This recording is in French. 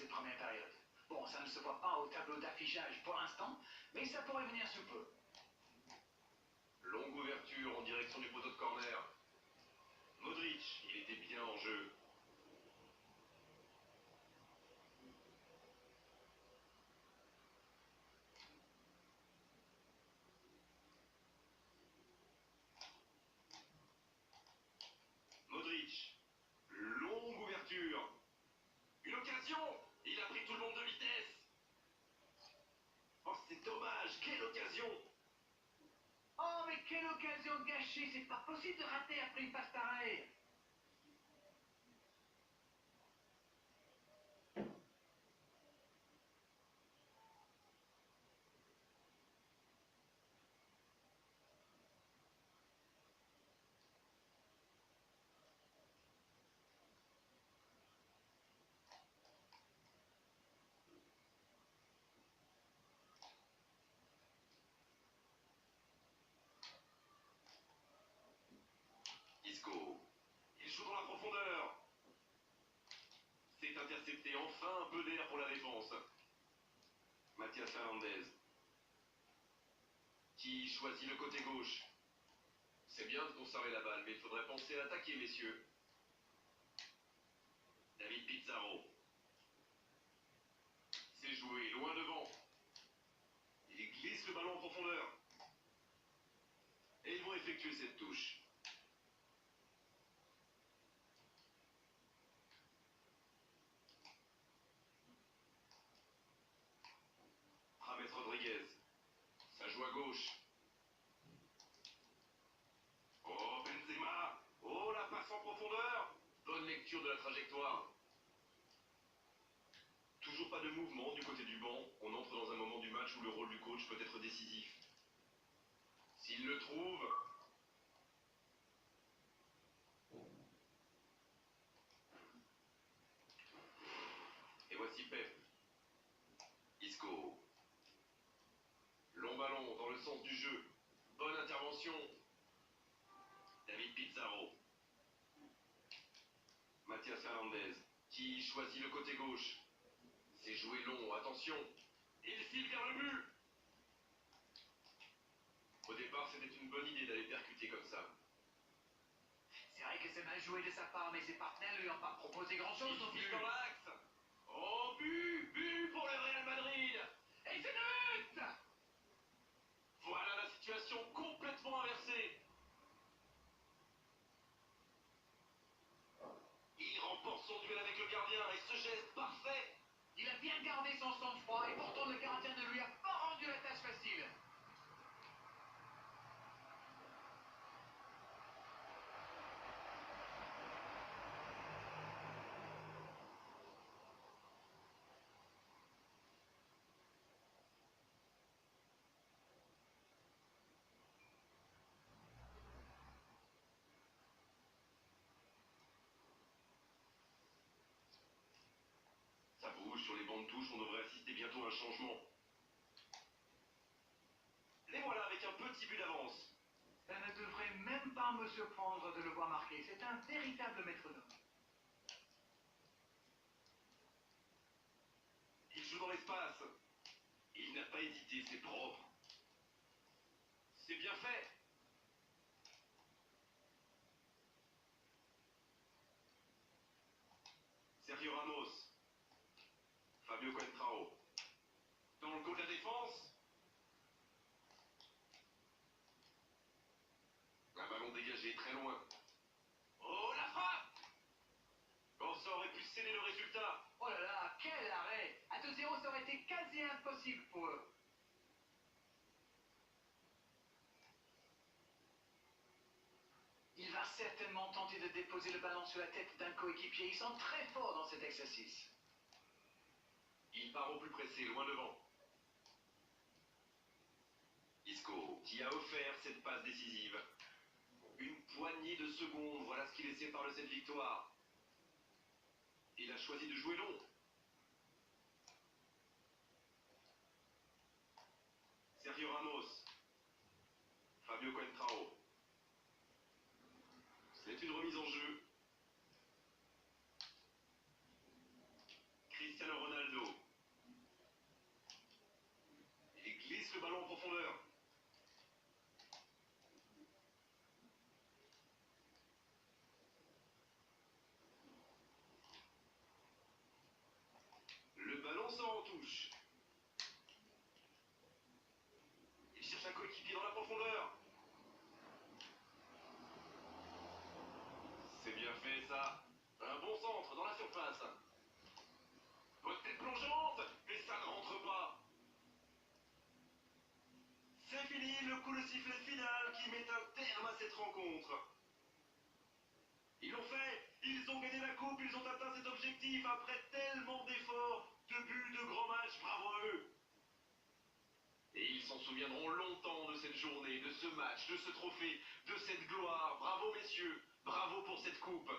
cette première période. Bon, ça ne se voit pas au tableau d'affichage pour l'instant, mais ça pourrait venir sous peu. Longue ouverture en direction du poteau de corner. Modric, il était bien en jeu. Modric, longue ouverture. Une occasion. Il a pris tout le monde de vitesse. Oh, c'est dommage. Quelle occasion. Oh, mais quelle occasion gâchée! C'est pas possible de rater après une passe pareille! Isco, il joue dans la profondeur. C'est intercepté. Enfin un peu d'air pour la défense. Mathias Fernandez, qui choisit le côté gauche. C'est bien de conserver la balle, mais il faudrait penser à attaquer, messieurs. David Pizarro. C'est joué, loin devant. Il glisse le ballon en profondeur. Et ils vont effectuer cette touche. James Rodriguez. Ça joue à gauche. Oh, Benzema. Oh, la passe en profondeur. Bonne lecture de la trajectoire. Toujours pas de mouvement du côté du banc. On entre dans un moment du match où le rôle du coach peut être décisif. S'il le trouve... Et voici Pep. Isco. Long ballon dans le sens du jeu. Bonne intervention. David Pizarro. Mathias Fernandez, qui choisit le côté gauche. C'est joué long, attention. Il file vers le but. Au départ, c'était une bonne idée d'aller percuter comme ça. C'est vrai que c'est mal joué de sa part, mais ses partenaires lui ont pas proposé grand-chose non Il file plus. dans l'axe. Oh, but pour le Real Madrid. Et c'est but! Voilà la situation complètement inversée. Il remporte son duel avec le gardien et ce geste parfait. Il a bien gardé son sang-froid et pourtant le gardien ne lui a pas rendu la tâche facile. Ça bouge sur les bancs de touche, on devrait assister bientôt à un changement. Les voilà avec un petit but d'avance. Ça ne devrait même pas me surprendre de le voir marquer. C'est un véritable métronome. Il joue dans l'espace. Il n'a pas hésité, c'est propre. C'est bien fait. Sergio Ramos. Fabio Coentrao. Dans le goal de la défense. Un ballon dégagé très loin. Oh, la frappe. Oh, ça aurait pu sceller le résultat. Oh là là, quel arrêt! À 2-0, ça aurait été quasi impossible pour eux. Il va certainement tenter de déposer le ballon sur la tête d'un coéquipier. Ils sont très forts dans cet exercice. Il part au plus pressé, loin devant. Isco, qui a offert cette passe décisive. Une poignée de secondes, voilà ce qui les sépare de cette victoire. Il a choisi de jouer long. Sergio Ramos. Fabio Coentrao. C'est une remise en jeu. Cristiano Ronaldo. sort en touche. Il cherche un coéquipier dans la profondeur. C'est bien fait ça. Un bon centre dans la surface. Bonne tête plongeante, mais ça ne rentre pas. C'est fini, le coup de sifflet final qui met un terme à cette rencontre. Ils l'ont fait, ils ont gagné la coupe, ils ont atteint cet objectif après tellement d'efforts, de buts, de grands matchs, bravo à eux. Et ils s'en souviendront longtemps de cette journée, de ce match, de ce trophée, de cette gloire. Bravo messieurs, bravo pour cette coupe.